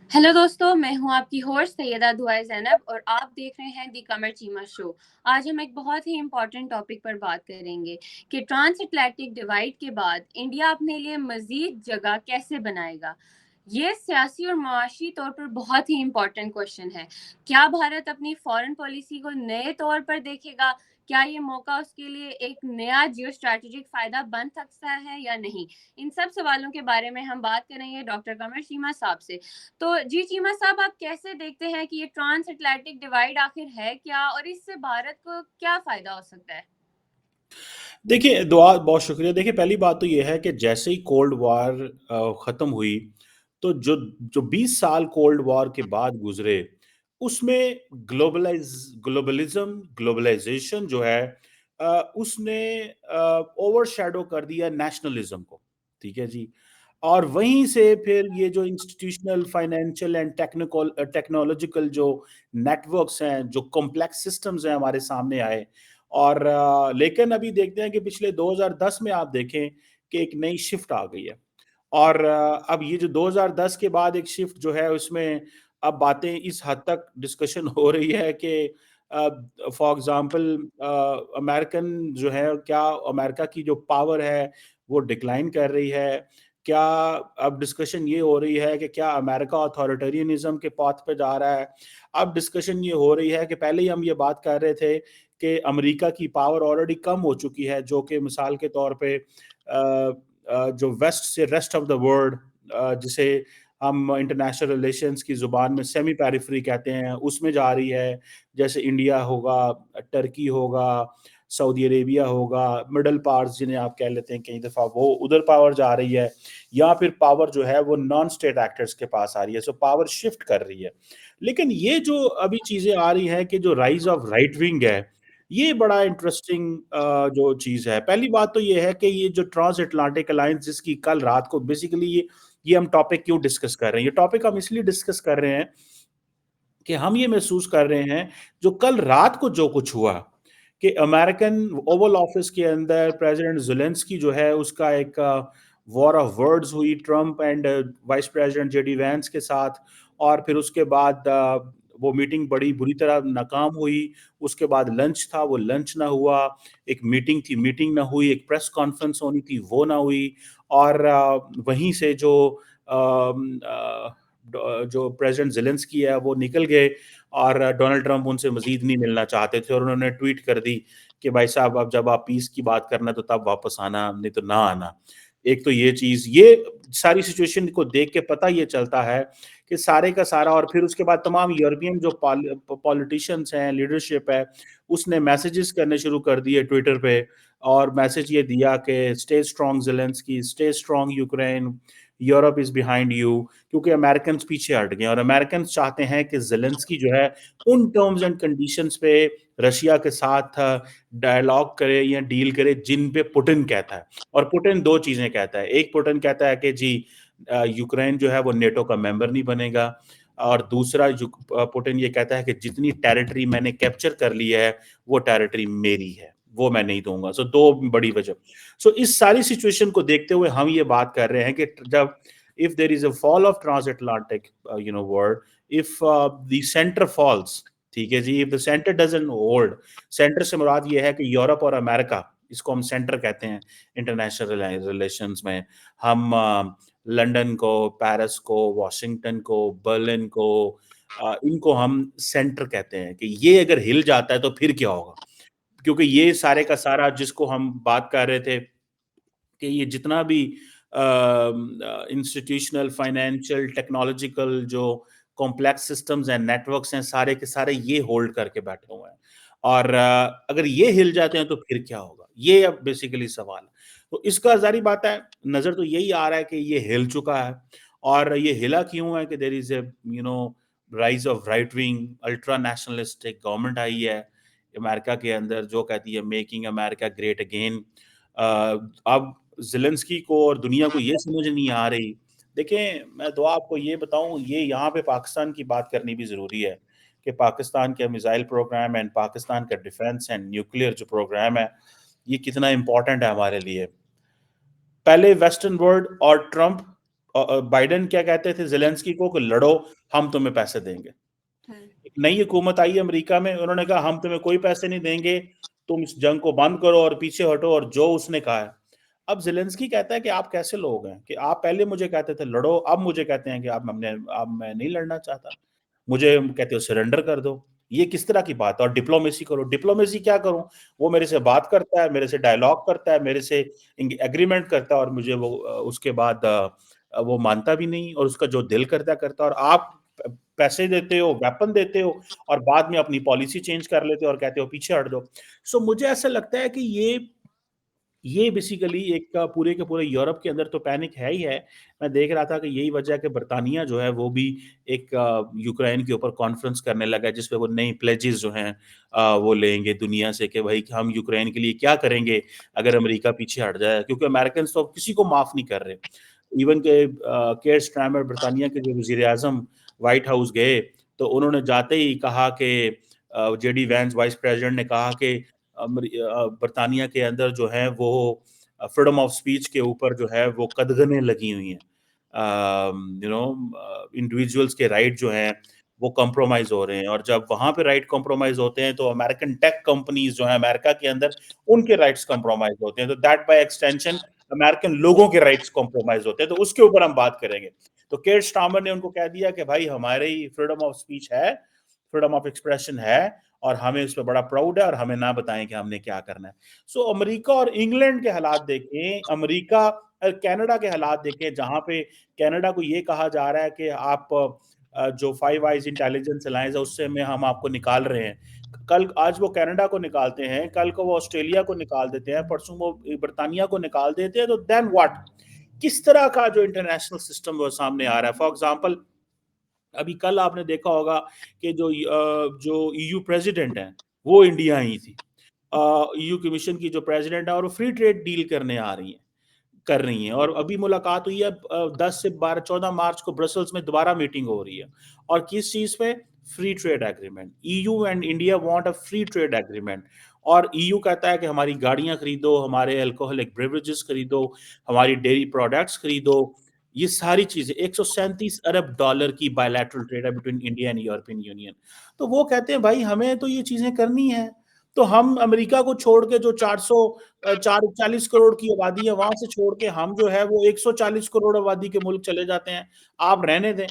Hello दोस्तों, मैं हूं आपकी होस्ट सैयदा दुआए ज़ैनब और आप देख रहे हैं दी कमर चीमा शो। आज हम एक बहुत ही इम्पोर्टेंट टॉपिक पर बात करेंगे कि ट्रांस अटलांटिक डिवाइड के बाद इंडिया अपने लिए मजीद जगह कैसे बनाएगा। ये सियासी और मुआशी तौर पर बहुत ही इम्पोर्टेंट क्वेश्चन है। क्या भारत अपनी फॉरेन पॉलिसी को नए तौर पर देखेगा? क्या ये मौका उसके लिए एक नया जियो स्ट्रैटेजिक फायदा बन सकता है या नहीं? इन सब सवालों के बारे में हम बात करेंगे डॉक्टर कमर चीमा साहब से। तो जी चीमा साहब, आप कैसे देखते हैं कि ये ट्रांस अटलांटिक डिवाइड आखिर है क्या और इससे भारत को क्या फायदा हो सकता है? देखिए, दुआ बहुत शुक्रिया। देखिए, पहली बात तो ये है कि जैसे ही कोल्ड वॉर ख़त्म हुई, तो जो जो 20 साल कोल्ड वॉर के बाद गुज़रे, उसमें ग्लोबलाइज़ेशन जो है उसने ओवरशैडो कर दिया नेशनलिज़्म को, ठीक है जी। और वहीं से फिर ये जो इंस्टीट्यूशनल, फाइनेंशियल एंड टेक्नोलॉजिकल जो नेटवर्क्स हैं, जो कॉम्प्लेक्स सिस्टम्स हैं हमारे सामने आए। और लेकिन अभी देखते हैं कि पिछले 2010 में आप देखें कि एक नई शिफ्ट आ गई है। और अब ये जो 2010 के बाद एक शिफ्ट जो है उसमें अब बातें इस हद तक डिस्कशन हो रही है कि फॉर एग्जांपल अमेरिकन जो है, क्या अमेरिका की जो पावर है वो डिक्लाइन कर रही है? क्या अब डिस्कशन ये हो रही है कि क्या अमेरिका अथॉरिटेरियनिज्म के पाथ पे जा रहा है? अब डिस्कशन ये हो रही है कि पहले ही हम ये बात कर रहे थे कि अमेरिका की पावर ऑलरेडी कम हो चुकी है, जो कि मिसाल के तौर पे जो वेस्ट से रेस्ट ऑफ द वर्ल्ड, जिसे हम इंटरनेशनल रिलेशंस की ज़ुबान में सेमी पेरिफेरी कहते हैं, उसमें जा रही है। जैसे इंडिया होगा, टर्की होगा, सऊदी अरेबिया होगा, मिडल पावर्स जिन्हें आप कह लेते हैं कई दफ़ा, वो उधर पावर जा रही है, या फिर पावर जो है वो नॉन स्टेट एक्टर्स के पास आ रही है। सो पावर शिफ्ट कर रही है। लेकिन ये जो अभी चीज़ें आ रही हैं कि जो राइज़ ऑफ राइट विंग है, ये बड़ा इंटरेस्टिंग जो चीज़ है। पहली बात तो ये है कि ये जो ट्रांस अटलांटिक अलायंस, जिसकी कल रात को बेसिकली ये हम टॉपिक क्यों डिस्कस कर रहे हैं? ये टॉपिक हम इसलिए डिस्कस कर रहे हैं कि हम ये महसूस कर रहे हैं, जो कल रात को जो कुछ हुआ, कि अमेरिकन ओवल ऑफिस के अंदर प्रेसिडेंट ज़ेलेंस्की जो है, उसका एक वॉर ऑफ वर्ड्स हुई Trump and vice president JD Vance के साथ। और फिर उसके बाद वो मीटिंग बड़ी बुरी तरह नाकाम हुई। उसके बाद लंच था, वो लंच ना हुआ। एक मीटिंग थी, मीटिंग ना हुई। एक प्रेस कॉन्फ्रेंस होनी थी, वो ना हुई। और वहीं से जो प्रेसिडेंट ज़ेलेंस्की है वो निकल गए, और डोनाल्ड ट्रंप उनसे मज़ीद नहीं मिलना चाहते थे, और उन्होंने ट्वीट कर दी कि भाई साहब, अब जब आप पीस की बात करना तो तब वापस आना, नहीं तो ना आना। एक तो ये चीज़, ये सारी सिचुएशन को देख के पता ये चलता है कि सारे का सारा, और फिर उसके बाद तमाम यूरोपियन जो पॉलिटिशियंस हैं, लीडरशिप है, उसने मैसेजेस करने शुरू कर दिए ट्विटर पे। और मैसेज ये दिया कि stay strong Zelensky, stay strong Ukraine, Europe is behind you. क्योंकि अमेरिकन्स पीछे हट गए, और अमेरिकन्स चाहते हैं कि ज़ेलेंस्की जो है उन टर्म्स एंड कंडीशंस पे रशिया के साथ डायलॉग करे या डील करे जिन पे पुतिन कहता है। और पुतिन 2 चीज़ें कहता है। एक, पुतिन कहता है कि जी यूक्रेन जो है वो नेटो का मेंबर नहीं बनेगा। और दूसरा, पुतिन ये कहता है कि जितनी टेरिटरी मैंने कैप्चर कर ली है, वो टेरिटरी मेरी है, वो मैं नहीं दूँगा। सो 2 बड़ी वजह। सो इस सारी सिचुएशन को देखते हुए हम ये बात कर रहे हैं कि जब if there is a fall of transatlantic word, if the center falls, ठीक है जी, if the center doesn't hold, centre से मुराद ये है कि यूरोप और अमेरिका, इसको हम सेंटर कहते हैं इंटरनेशनल रिलेशंस में। हम लंदन को, पेरिस को, वॉशिंगटन को, बर्लिन को, इनको हम सेंटर कहते हैं कि ये अगर हिल जाता है तो फिर क्या होगा? क्योंकि ये सारे का सारा जिसको हम बात कर रहे थे कि ये जितना भी इंस्टीट्यूशनल, फाइनेंशियल, टेक्नोलॉजिकल जो कॉम्प्लेक्स सिस्टम्स एंड नेटवर्क्स हैं, सारे के सारे ये होल्ड करके बैठे हुए हैं। और अगर ये हिल जाते हैं तो फिर क्या होगा? ये अब बेसिकली सवाल है। तो इसका ज़ाहिर बात है, नज़र तो यही आ रहा है कि ये हिल चुका है। और ये हिला क्यों है? कि there is a rise of right wing ultra nationalistic government आई है अमेरिका के अंदर, जो कहती है मेकिंग अमेरिका ग्रेट अगेन। अब ज़ेलेंस्की को और दुनिया को ये समझ नहीं आ रही। देखें, मैं तो आपको ये बताऊँ, ये यहाँ पे पाकिस्तान की बात करनी भी ज़रूरी है कि पाकिस्तान के मिसाइल प्रोग्राम एंड पाकिस्तान का डिफेंस एंड न्यूक्लियर जो प्रोग्राम है, ये कितना इम्पोर्टेंट है हमारे लिए। पहले वेस्टर्न वर्ल्ड और ट्रंप बाइडेन क्या कहते थे ज़ेलेंस्की को कि लड़ो, हम तुम्हें पैसे देंगे। एक नई हुकूमत आई अमेरिका में, उन्होंने कहा हम तुम्हें कोई पैसे नहीं देंगे, तुम इस जंग को बंद करो और पीछे हटो, और जो उसने कहा है। अब ज़ेलेंस्की कहता है कि आप कैसे लोग हैं कि आप पहले मुझे कहते थे लड़ो, अब मुझे कहते हैं कि अब मैं नहीं लड़ना चाहता, मुझे कहते हो सरेंडर कर दो। ये किस तरह की बात है? और डिप्लोमेसी करो। डिप्लोमेसी क्या करूं? वो मेरे से बात करता है, मेरे से डायलॉग करता है, मेरे से एग्रीमेंट करता है, और मुझे वो उसके बाद वो मानता भी नहीं, और उसका जो दिल करता करता है। और आप पैसे देते हो, वेपन देते हो, और बाद में अपनी पॉलिसी चेंज कर लेते हो और कहते हो पीछे हट जाओ। सो मुझे ऐसा लगता है कि ये बेसिकली एक पूरे के पूरे यूरोप के अंदर तो पैनिक है ही है। मैं देख रहा था कि यही वजह है कि बर्तानिया जो है वो भी एक यूक्रेन के ऊपर कॉन्फ्रेंस करने लगा है, जिसपे वो नई प्लेजेस जो हैं वो लेंगे दुनिया से कि भाई हम यूक्रेन के लिए क्या करेंगे अगर अमेरिका पीछे हट जाए, क्योंकि अमेरिकन तो किसी को माफ नहीं कर रहे। इवन के केयर स्टारमर बर्तानिया के जो वजीर आजम व्हाइट हाउस गए, तो उन्होंने जाते ही कहा कि जेडी वैंस वाइस प्रेसिडेंट ने कहा कि बर्तानिया के अंदर जो है वो फ्रीडम ऑफ स्पीच के ऊपर जो है वो कदगने लगी हुई हैं। इंडिविजुअल्स के राइट जो हैं वो कॉम्प्रोमाइज हो रहे हैं, और जब वहां पे राइट कॉम्प्रोमाइज होते हैं तो अमेरिकन टेक कंपनीज जो है अमेरिका के अंदर, उनके राइट्स कॉम्प्रोमाइज होते हैं, तो दैट बाय एक्सटेंशन अमेरिकन लोगों के राइट्स कॉम्प्रोमाइज होते हैं। तो उसके ऊपर हम बात करेंगे। तो केयर स्टार्मर ने उनको कह दिया कि भाई हमारी फ्रीडम ऑफ स्पीच है, फ्रीडम ऑफ एक्सप्रेशन है, और हमें उस पर बड़ा प्राउड है, और हमें ना बताएं कि हमने क्या करना है। सो अमेरिका और इंग्लैंड के हालात देखें, अमेरिका कनाडा के हालात देखें, जहां पे कनाडा को ये कहा जा रहा है कि आप जो फाइव आइज इंटेलिजेंस अलायंस है उससे में हम आपको निकाल रहे हैं। कल आज वो कनाडा को निकालते हैं, कल को वो ऑस्ट्रेलिया को निकाल देते हैं, परसों वो बर्तानिया को निकाल देते हैं, तो देन व्हाट? किस तरह का जो इंटरनेशनल सिस्टम वो सामने आ रहा है? फॉर एग्जांपल, अभी कल आपने देखा होगा कि जो ईयू प्रेसिडेंट है वो इंडिया आई थी। ईयू कमीशन की जो प्रेसिडेंट है, और वो फ्री ट्रेड डील करने आ रही है, कर रही हैं, और अभी मुलाकात हुई है 10 से 12 14 मार्च को ब्रसल्स में दोबारा मीटिंग हो रही है। और किस चीज पे? Free trade agreement. EU and India want a free trade agreement. और ईयू कहता है कि हमारी गाड़ियां खरीदो, हमारे अल्कोहलिक बेवरेजेस खरीदो, हमारी डेयरी प्रोडक्ट्स खरीदो। ये सारी चीजें 137 अरब डॉलर की बायलैटरल ट्रेड है between India and European union. तो वो कहते हैं भाई हमें तो ये चीजें करनी है। तो हम अमेरिका को छोड़ के, जो 440 करोड़ की आबादी है, वहां से छोड़ के हम जो है वो 140 करोड़ आबादी के मुल्क चले जाते हैं। आप रहने दें,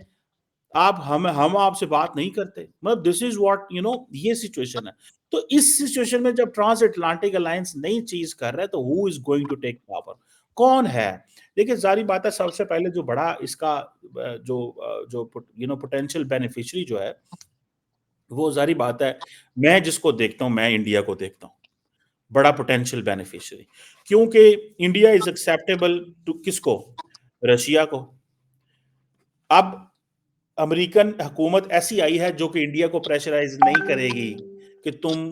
आप हम आपसे बात नहीं करते। मतलब दिस इज व्हाट ये सिचुएशन है। तो इस सिचुएशन में जब ट्रांस अटलांटिक अलायंस नई चीज कर रहा है, तो who is going to take power? कौन है? देखिए जारी बात है, सबसे पहले जो बड़ा इसका जो पोटेंशियल बेनिफिशियरी जो है, वो जारी बात है, मैं जिसको देखता हूं, मैं इंडिया को देखता हूं बड़ा पोटेंशियल बेनिफिशियरी। क्योंकि इंडिया इज एक्सेप्टेबल टू किसको? रशिया को। अब अमेरिकन हुकूमत ऐसी आई है जो कि इंडिया को प्रेशराइज नहीं करेगी कि तुम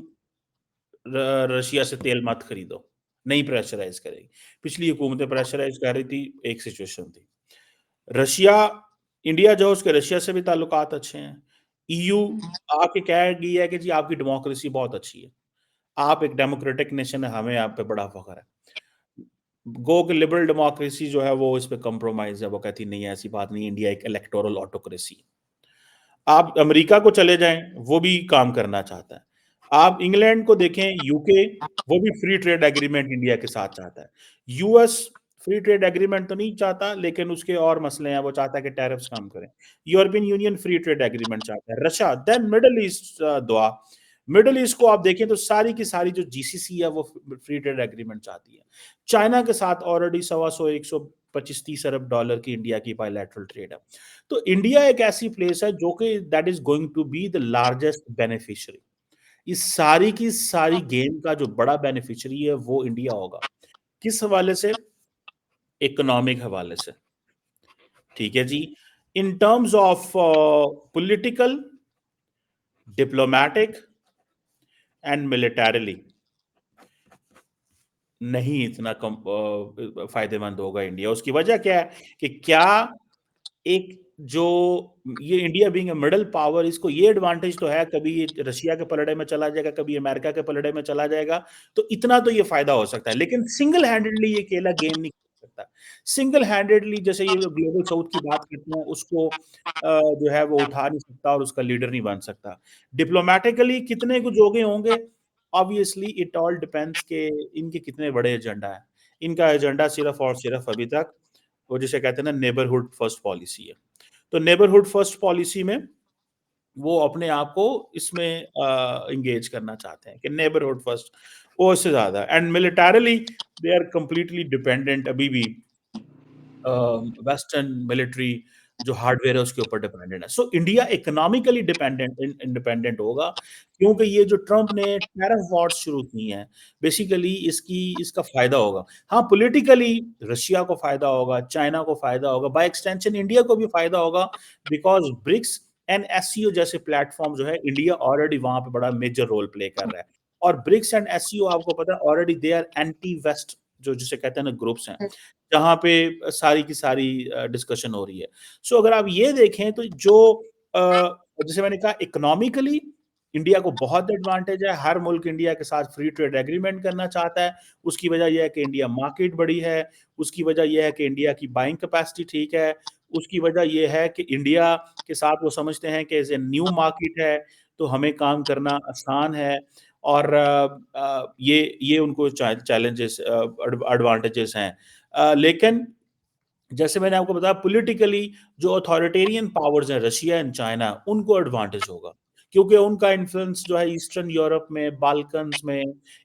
रशिया से तेल मत खरीदो, नहीं प्रेशराइज करेगी। पिछली हुकूमतें प्रेशराइज कर रही थी, एक सिचुएशन थी। रशिया, इंडिया जो है उसके रशिया से भी ताल्लुकात अच्छे हैं। ईयू आके कह गई है कि जी आपकी डेमोक्रेसी बहुत अच्छी है, आप एक डेमोक्रेटिक नेशन है, हमें आप पे बड़ा फख्र है। गो कि लिबरल डेमोक्रेसी जो है वो इस पे कॉम्प्रोमाइज है, वो कहती नहीं है, ऐसी बात नहीं, इंडिया एक इलेक्टोरल ऑटोक्रेसी। आप अमेरिका को चले जाएं, वो भी काम करना चाहता है। आप इंग्लैंड को देखें, यूके, वो भी फ्री ट्रेड एग्रीमेंट इंडिया के साथ चाहता है। यूएस फ्री ट्रेड एग्रीमेंट तो नहीं चाहता, लेकिन उसके और मसले हैं, वो चाहता है कि टैरिफ्स कम करें। European union free trade agreement चाहता है। रशिया, देन मिडल ईस्ट, दुआ, मिडल ईस्ट को आप देखें तो सारी की सारी जो जीसीसी है वो फ्री ट्रेड एग्रीमेंट चाहती है। चाइना के साथ ऑलरेडी 125 125 30 अरब डॉलर की इंडिया की बायलैटरल ट्रेड है। तो इंडिया एक ऐसी प्लेस है जो कि that is going to be the largest beneficiary. इस सारी की सारी गेम का जो बड़ा बेनिफिशियरी है वो इंडिया होगा। किस हवाले से? इकोनॉमिक हवाले से। ठीक है जी। In terms of political, diplomatic and militarily नहीं इतना कम फायदेमंद होगा इंडिया। उसकी वजह क्या है कि क्या एक जो ये India being a middle power, इसको ये एडवांटेज तो है, कभी ये रशिया के पलड़े में चला जाएगा, कभी अमेरिका के पलड़े में चला जाएगा, तो इतना तो ये फायदा हो सकता है, लेकिन सिंगल हैंडेडली ये अकेला गेम नहीं। सकता है। सिंगल हैंडेडली जैसे ये जो ग्लोबल साउथ की बात करते हैं उसको जो है वो उठा नहीं सकता और उसका लीडर नहीं बन सकता। डिप्लोमैटिकली कितने कुछ जोगे होंगे, ऑब्वियसली इट ऑल डिपेंड्स के इनके कितने बड़े एजेंडा है। इनका एजेंडा सिर्फ और सिर्फ अभी तक वो जिसे कहते हैं ना नेबरहुड फर्स्ट पॉलिसी है। तो नेबरहुड फर्स्ट पॉलिसी में वो अपने आप को इसमें एंगेज करना चाहते हैं कि नेबरहुड फर्स्ट, वो इससे ज्यादा and militarily they are completely dependent अभी भी वेस्टर्न मिलिट्री जो हार्डवेयर है उसके ऊपर डिपेंडेंट है। So India economically dependent independent होगा, क्योंकि ये जो ट्रम्प ने टैरिफ वॉर्स शुरू की हैं बेसिकली इसका फायदा होगा। हाँ, पॉलिटिकली रशिया को फायदा होगा, चाइना को फायदा होगा, बाय एक्सटेंशन इंडिया को भी फायदा होगा, बिकॉज ब्रिक्स एंड एससीओ जैसे प्लेटफॉर्म जो है इंडिया ऑलरेडी वहां पे बड़ा मेजर रोल प्ले कर रहा है। और ब्रिक्स एंड एससीओ आपको पता है already they are anti west जो जिसे कहते हैं ना ग्रुप्स हैं, जहाँ पे सारी की सारी डिस्कशन हो रही है। सो अगर आप ये देखें तो जो जैसे मैंने कहा इकोनॉमिकली इंडिया को बहुत एडवांटेज है। हर मुल्क इंडिया के साथ फ्री ट्रेड एग्रीमेंट करना चाहता है। उसकी वजह यह है कि इंडिया मार्केट बड़ी है, उसकी वजह यह है कि इंडिया की बाइंग कैपेसिटी ठीक है, उसकी वजह यह है कि इंडिया के साथ वो समझते हैं कि एज ए न्यू मार्केट है तो हमें काम करना आसान है। और ये उनको चैलेंजेस एडवांटेजेस हैं। लेकिन जैसे मैंने आपको बताया पॉलिटिकली जो अथॉरिटेरियन पावर्स हैं रशिया एंड चाइना उनको एडवांटेज होगा, क्योंकि उनका इन्फ्लुएंस जो है ईस्टर्न यूरोप में, बाल्कन्स में,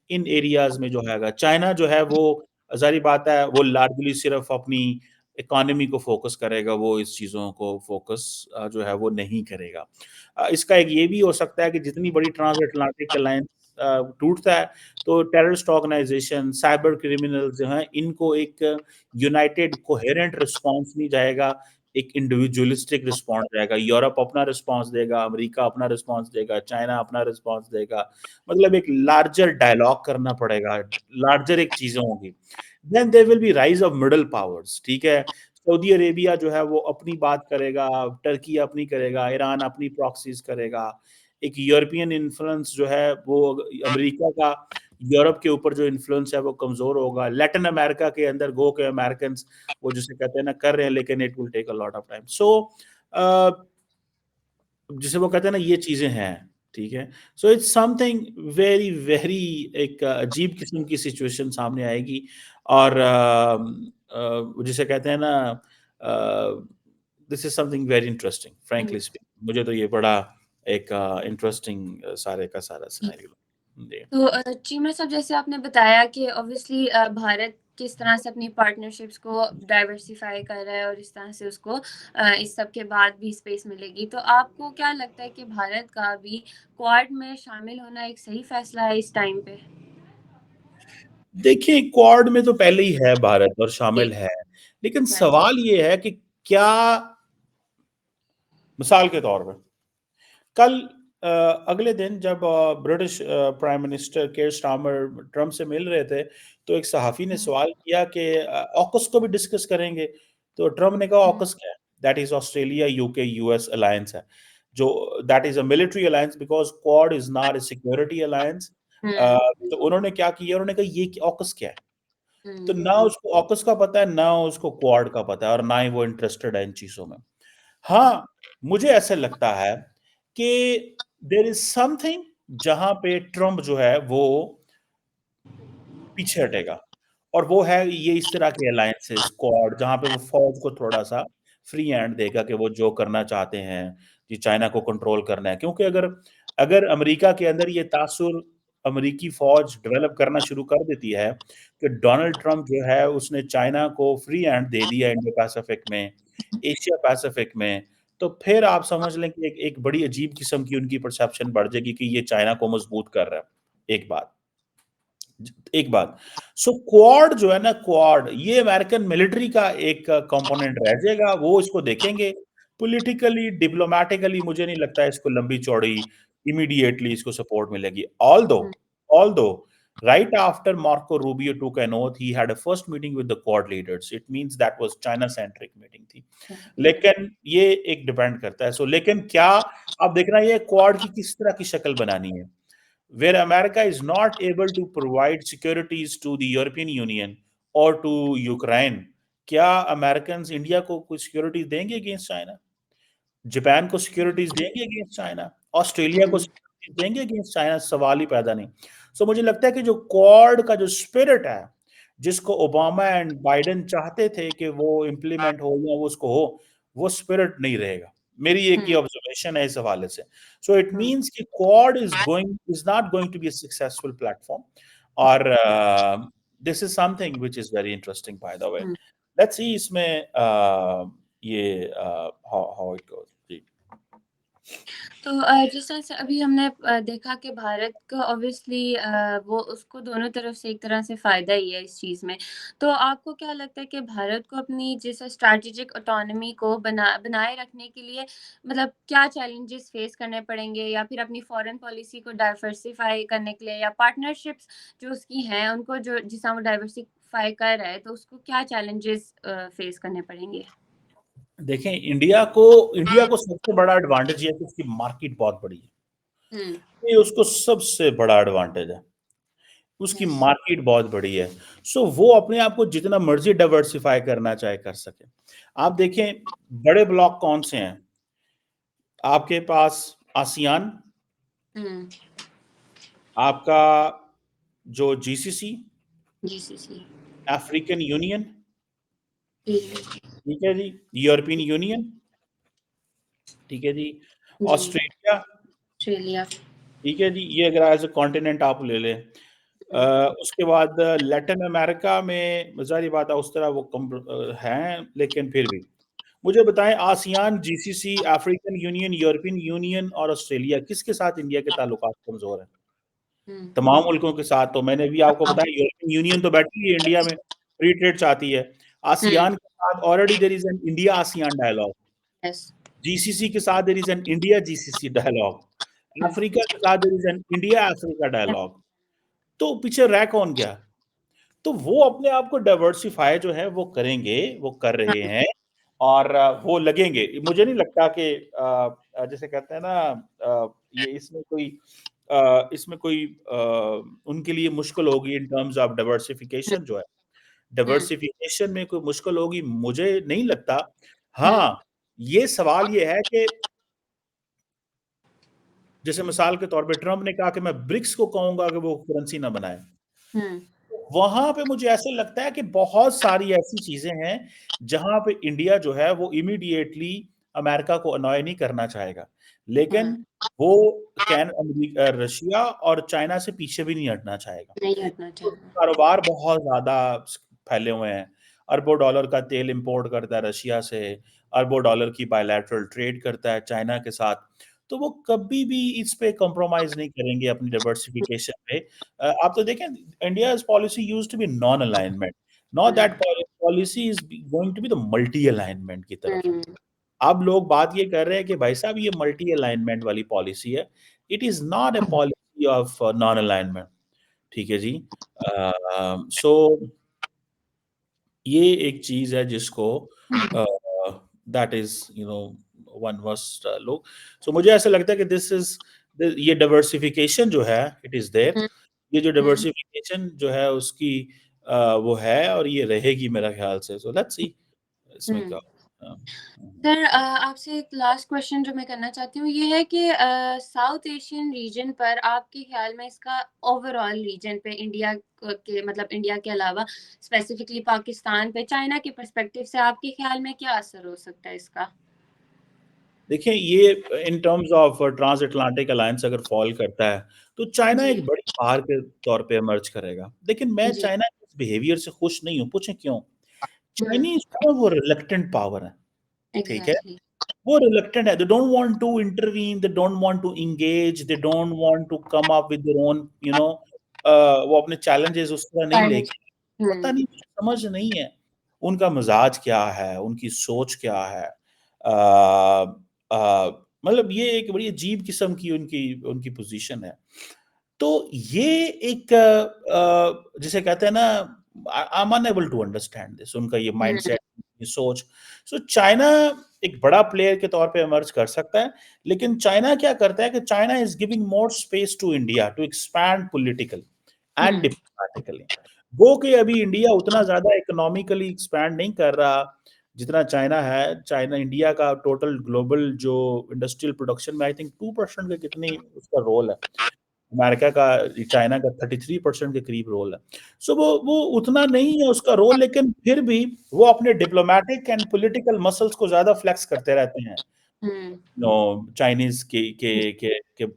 इन एरियाज में जो है। चाइना जो है वो जारी बात है वो लार्जली सिर्फ अपनी इकोनॉमी को फोकस करेगा, वो इस चीज़ों को फोकस जो है वो नहीं करेगा। इसका एक ये भी हो सकता है कि जितनी बड़ी ट्रांस अटलांटिक अलायंस टूटता है तो टेररिस्ट ऑर्गेनाइजेशन, साइबर क्रिमिनल्स जो हैं इनको एक यूनाइटेड कोहेरेंट रिस्पॉन्स नहीं जाएगा, एक इंडिविजुअलिस्टिक रिस्पॉन्स जाएगा। यूरोप अपना रिस्पॉन्स देगा, अमेरिका अपना रिस्पॉन्स देगा, चाइना अपना रिस्पॉन्स देगा। मतलब एक लार्जर डायलॉग करना पड़ेगा, लार्जर एक चीजें होंगी। Then there will be rise of middle powers, ठीक है। सऊदी अरेबिया जो है वो अपनी बात करेगा, टर्की अपनी करेगा, ईरान अपनी प्रॉक्सीज करेगा। एक यूरोपियन इन्फ्लुएंस जो है वो अमेरिका का यूरोप के ऊपर जो इन्फ्लुएंस है वो कमजोर होगा। लैटिन अमेरिका के अंदर गो के अमेरिकन वो जिसे कहते हैं ना कर रहे हैं, लेकिन it will take a lot of time. So जिसे वो कहते हैं ना ये चीजें हैं, ठीक है। So it's something very very एक अजीब किस्म की सिचुएशन सामने आएगी। और जिसे कहते हैं ना this is something very interesting frankly speaking. मुझे तो ये बड़ा एक इंटरेस्टिंग सारे का सारा सिनेरियो। तो चीमा साहब जैसे आपने बताया कि ऑब्वियसली भारत किस तरह से अपनी पार्टनरशिप्स को डाइवर्सिफाई कर रहा है और इस तरह से उसको इस सब के बाद भी स्पेस मिलेगी, तो आपको क्या लगता है कि भारत का भी क्वाड में शामिल होना एक सही फैसला है इस टाइम पे? देखिए क्वाड में तो पहले ही है भारत और जी। शामिल है, लेकिन हाँ जी। सवाल ये है कि क्या, मिसाल के तौर पर कल अगले दिन जब British prime minister care Starmer Trump से मिल रहे थे तो एक सहाफी ने सवाल किया कि ऑकस को भी डिस्कस करेंगे। तो ट्रम्प ने कहा ऑकस क्या है? That is Australia UK US alliance है, जो that is a military alliance because quad is not a security alliance. तो उन्होंने क्या किया, उन्होंने कहा ये ऑकस क्या है? तो ना उसको ऑकस का पता है, ना उसको क्वाड का पता है, और ना ही वो इंटरेस्टेड है इन चीजों में। हाँ, मुझे ऐसा लगता है कि देयर इज समथिंग जहां पे ट्रम्प जो है वो पीछे हटेगा, और वो है ये इस तरह के अलायंसेस क्वाड जहां पे वो फौज को थोड़ा सा फ्री हैंड देगा कि वो जो करना चाहते हैं, कि चाइना को कंट्रोल करना है। क्योंकि अगर अगर अमेरिका के अंदर ये तासुर अमेरिकी फौज डेवलप करना शुरू कर देती है कि डोनाल्ड ट्रम्प जो है उसने चाइना को फ्री हैंड दे दिया इंडो पैसिफिक में, एशिया पैसिफिक में, तो फिर आप समझ लें कि एक बड़ी अजीब किस्म की उनकी परसेप्शन बढ़ जाएगी कि ये चाइना को मजबूत कर रहा है। एक बात सो क्वाड जो है ना, क्वाड ये अमेरिकन मिलिट्री का एक कंपोनेंट रह जाएगा, वो इसको देखेंगे। पॉलिटिकली डिप्लोमेटिकली मुझे नहीं लगता है इसको लंबी चौड़ी इमीडिएटली इसको सपोर्ट मिलेगी। ऑल दो right after Marco Rubio took an oath, he had a first meeting with the Quad leaders. It means that was China centric meeting थी। लेकिन ये एक डिपेंड करता है। सो लेकिन क्या आप देखना ये क्वाड की किस तरह की शक्ल बनानी है, where America is not able to provide securities to the European Union or to Ukraine, क्या अमेरिकन इंडिया को कुछ सिक्योरिटी देंगे अगेंस्ट चाइना? जापान को सिक्योरिटीज देंगे अगेंस्ट चाइना? ऑस्ट्रेलिया को सिक्योरिटीज देंगे अगेंस्ट चाइना? सवाल ही पैदा नहीं। सो मुझे लगता है कि जो क्वाड का जो स्पिरिट है, जिसको ओबामा एंड बाइडेन चाहते थे कि वो इम्प्लीमेंट हो या वो उसको हो, वो स्पिरिट नहीं रहेगा। मेरी एक ही ऑब्जर्वेशन है इस हवाले से। सो इट मींस कि Quad is not going to be a successful platform. और this is something which is very interesting by the way. Let's see इसमें ये हाउ इट गोस। जी। तो जिस तरह से अभी हमने देखा कि भारत को ऑब्वियसली वो उसको दोनों तरफ से एक तरह से फ़ायदा ही है इस चीज़ में। तो आपको क्या लगता है कि भारत को अपनी जैसे स्ट्रैटेजिक ऑटोनॉमी को बनाए रखने के लिए मतलब क्या चैलेंजेस फेस करने पड़ेंगे, या फिर अपनी फॉरेन पॉलिसी को डाइवर्सिफ़ाई करने के लिए, या पार्टनरशिप्स जो उसकी हैं उनको जो जिस तरह वो डाइवर्सिफ़ाई कर रहा है, तो उसको क्या चैलेंजेस फेस करने पड़ेंगे? देखें, इंडिया को सबसे बड़ा एडवांटेज ये है कि उसकी मार्केट बहुत बड़ी है। हुँ, ये उसको सबसे बड़ा एडवांटेज है। उसकी यस। मार्केट बहुत बड़ी है। सो वो अपने आप को जितना मर्जी डाइवर्सिफाई करना चाहे कर सके। आप देखें, बड़े ब्लॉक कौन से हैं? आपके पास आसियान, हुँ, आपका जो जीसीसी, जीसीसी। अफ्रीकन यूनियन, जी, ठीक है जी, यूरोपियन यूनियन, ठीक है जी, जी, ऑस्ट्रेलिया, ऑस्ट्रेलिया। ठीक है जी, ये अगर एज अ कॉन्टिनेंट आप ले लें। हुँ, उसके बाद लैटिन अमेरिका में ज़ाहिर बात है उस तरह वो कम हैं, लेकिन फिर भी मुझे बताएं, ASEAN, GCC, African union, European union और ऑस्ट्रेलिया, किसके साथ इंडिया के ताल्लुकात कमजोर हैं? हुँ, तमाम मुल्कों के साथ। तो मैंने भी आपको बताया, यूरोपियन यूनियन तो बैठी है इंडिया में, फ्री ट्रेड चाहती है। हुँ, आसियान के साथ already there is an India ASEAN dialogue. Yes. GCC के साथ there is an India GCC dialogue. हुँ, अफ्रीका के साथ there is an India Africa dialogue. तो पीछे रह कौन गया? तो वो अपने आप को डाइवर्सिफाई जो है वो करेंगे, वो कर रहे हैं। और वो लगेंगे। मुझे नहीं लगता कि जैसे कहते हैं ना, ये इसमें कोई उनके लिए मुश्किल होगी इन टर्म्स ऑफ हुँ, डाइवर्सिफिकेशन जो है। हुँ, डाइवर्सिफिकेशन में कोई मुश्किल होगी, मुझे नहीं लगता। हुँ, हाँ, ये सवाल ये है कि जैसे मिसाल के तौर पे ट्रम्प ने कहा कि मैं ब्रिक्स को कहूँगा कि वो करेंसी ना बनाए। हुँ, वहाँ पे मुझे ऐसा लगता है कि बहुत सारी ऐसी चीज़ें हैं, जहाँ पे इंडिया जो है वो इमीडिएटली अमेरिका को अनॉय नहीं करना चाहेगा। लेकिन हुँ, वो रशिया और चाइना से पीछे भी नहीं हटना चाहेगा। नहीं हटना चाहिए। कारोबार बहुत ज़्यादा फैले हुए हैं। अरबों डॉलर का तेल इंपोर्ट करता है रशिया से, अरबों डॉलर की बायलैटरल ट्रेड करता है चाइना के साथ। तो वो कभी भी इस पे कॉम्प्रोमाइज़ नहीं करेंगे अपनी डाइवर्सिफिकेशन पे। आप तो देखें, India's policy used to be non alignment. Now hmm, that policy is going to be the multi alignment की तरफ। हुँ, अब लोग बात ये कर रहे हैं कि भाई साहब ये मल्टी अलाइनमेंट वाली पॉलिसी है। It is not a policy of non alignment. ठीक है जी। सो ये एक चीज़ है जिसको that is one must look. So मुझे ऐसा लगता है कि दिस इज़ ये डाइवर्सिफिकेशन जो है इट इज़ देयर। हुँ, ये जो हुँ, डाइवर्सिफिकेशन जो है उसकी वो है और ये रहेगी मेरा ख़्याल से। सो लेट्स सी इसमें हुँ। क्या होता है। सर आपसे एक लास्ट क्वेश्चन जो मैं करना चाहती हूँ ये है कि साउथ एशियन रीजन पर आपके ख्याल में इसका ओवरऑल रीजन पे इंडिया के मतलब इंडिया के अलावा स्पेसिफिकली पाकिस्तान पे चाइना के पर्सपेक्टिव से आपके ख्याल में क्या असर हो सकता है इसका? देखिए, ये in terms of trans Atlantic alliance अगर फॉल करता है, तो चाइना जी, एक बड़ी पावर के तौर पे इमर्ज करेगा। लेकिन मैं जी। चाइना के इस बिहेवियर से खुश नहीं हूँ, पूछें क्यों? हुँ, चाइनीज़ जो है वो रिलक्टेंट पावर है, ठीक है? एग्ज़ैक्टली। वो रिलक्टेंट है, they don't want to intervene, they don't want to engage, they don't want to come up with their own वो अपने चैलेंजेस उस तरह नहीं फाइनेंस लेके, पता हुँ, नहीं मुझे समझ नहीं है, उनका मिज़ाज क्या है, उनकी सोच क्या है? मतलब ये एक बड़ी अजीब किस्म की उनकी उनकी पोज़ीशन है। तो ये एक जिसे कहते हैं ना, I am unable to understand this, उनका ये हुँ, माइंडसेट, ये सोच। सो चाइना एक बड़ा प्लेयर के तौर पे इमर्ज कर सकता है, लेकिन चाइना क्या करता है कि China is giving more space to India to expand politically and hmm, diplomatically. वो कि अभी इंडिया उतना ज़्यादा इकोनॉमिकली एक्सपैंड नहीं कर रहा, जितना चाइना है। चाइना इंडिया का टोटल ग्लोबल जो इंडस्ट्रियल प्रोडक्शन में आई थिंक 2% का कितनी उसका रोल है। अमेरिका का, चाइना का 33% के करीब रोल है। सो वो उतना नहीं है उसका रोल, लेकिन फिर भी वो अपने डिप्लोमैटिक एंड पॉलिटिकल मसल्स को ज़्यादा फ्लेक्स करते रहते हैं। हम्म। नो, चाइनीज़ की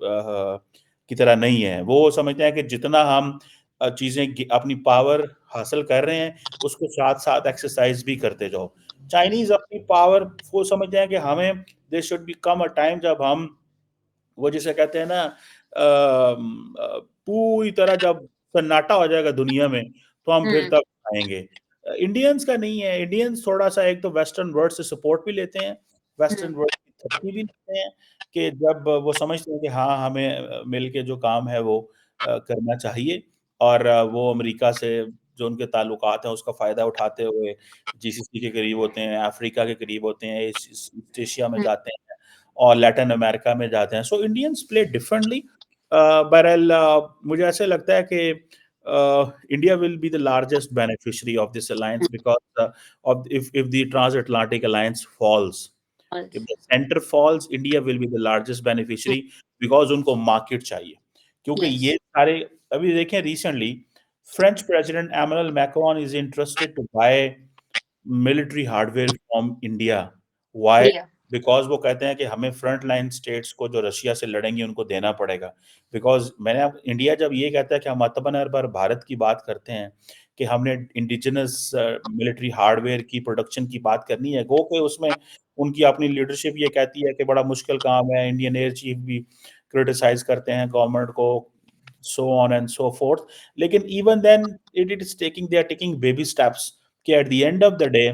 तरह नहीं है। वो समझते हैं कि जितना हम चीज़ें अपनी पावर हासिल कर रहे हैं, उसको साथ-साथ एक्सरसाइज़ भी करते जाओ। चाइनीज़ अपनी पावर वो समझते हैं कि हमें there should be come a time जब हम, वो जिसे कहते हैं ना, पूरी तरह जब सन्नाटा हो जाएगा दुनिया में, तो हम फिर हम्म। तब आएँगे। इंडियंस का नहीं है। इंडियंस थोड़ा-सा एक तो वेस्टर्न वर्ल्ड से सपोर्ट भी लेते हैं, वेस्टर्न हम्म। वर्ल्ड की थप्पी भी लेते हैं कि जब वो समझते हैं कि हाँ, हमें मिल के जो काम है वो करना चाहिए, और वो अमेरिका से जो उनके ताल्लुकात हैं उसका फ़ायदा उठाते हुए जीसीसी के करीब होते हैं, अफ्रीका के करीब होते हैं, ईस्ट एशिया में हम्म। जाते हैं और लैटिन अमेरिका में जाते हैं। सो इंडियंस प्ले डिफरेंटली। बहरहाल मुझे ऐसे लगता है कि India will be the largest beneficiary of this alliance because of if the transatlantic alliance falls, if the center falls, India will be the largest beneficiary because उनको मार्केट चाहिए, क्योंकि yes. ये सारे, अभी देखें recently French president Emmanuel Macron is interested to buy military hardware from India. Why? India. Because वो कहते हैं कि हमें फ्रंट लाइन स्टेट्स को जो रशिया से लड़ेंगी उनको देना पड़ेगा। बिकॉज़ इंडिया जब ये कहता है कि हम आत्मनिर्भर भारत की बात करते हैं, कि हमने इंडिजिनस मिलिट्री हार्डवेयर की प्रोडक्शन की बात करनी है, गो के उसमें उनकी अपनी लीडरशिप ये कहती है कि बड़ा मुश्किल काम है, इंडियन एयर चीफ भी क्रिटिसाइज़ करते हैं गवर्नमेंट को, so on and so forth. लेकिन even then it is taking they are taking baby steps, कि at the end of the day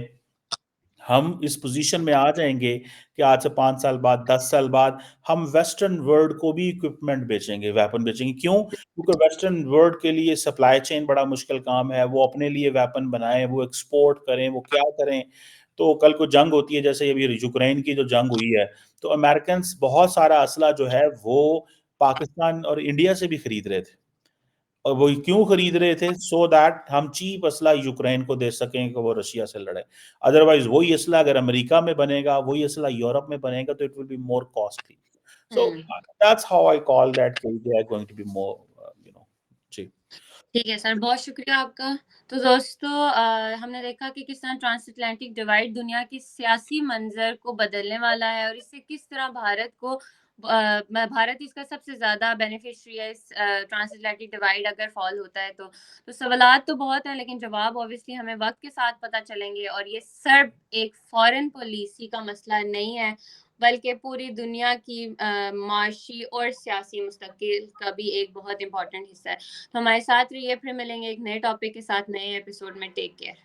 हम इस पोजीशन में आ जाएँगे कि आज से 5 साल बाद, 10 साल बाद हम वेस्टर्न वर्ल्ड को भी इक्विपमेंट बेचेंगे, वेपन बेचेंगे। क्यों? क्योंकि वेस्टर्न वर्ल्ड के लिए सप्लाई चेन बड़ा मुश्किल काम है। वो अपने लिए वेपन बनाएँ, वो एक्सपोर्ट करें, वो क्या करें? तो कल को जंग होती है, जैसे अभी यूक्रेन की जो जंग हुई है, तो अमेरिकन्स बहुत सारा असला जो है वो पाकिस्तान और इंडिया से भी खरीद रहे थे। और वो क्यों खरीद रहे थे? सो दैट हम चीप असला यूक्रेन को दे सकें कि वो रशिया से लड़े। अदरवाइज़ वही असला अगर अमेरिका में बनेगा, वही असला यूरोप में बनेगा, तो it will be more costly. So hmm. That's how I call that they are going to be more you know. जी। ठीक है सर, बहुत शुक्रिया आपका। तो दोस्तों, हमने देखा कि किस तरह ट्रांसअटलांटिक डिवाइड दुनिया की सियासी मंजर को बदलने वाला है और इससे किस तरह भारत को भारत इसका सबसे ज़्यादा बेनिफिशियरी है इस ट्रांसअटलांटिक डिवाइड अगर फॉल होता है तो। तो सवालात तो बहुत हैं लेकिन जवाब ऑब्वियसली हमें वक्त के साथ पता चलेंगे और ये सिर्फ एक फॉरेन पॉलिसी का मसला नहीं है, बल्कि पूरी दुनिया की माशी और सियासी मुस्तकिल का भी एक बहुत इंपॉर्टेंट हिस्सा है। तो हमारे साथ रहिए, फिर मिलेंगे एक नए टॉपिक के साथ नए एपिसोड में। Take care.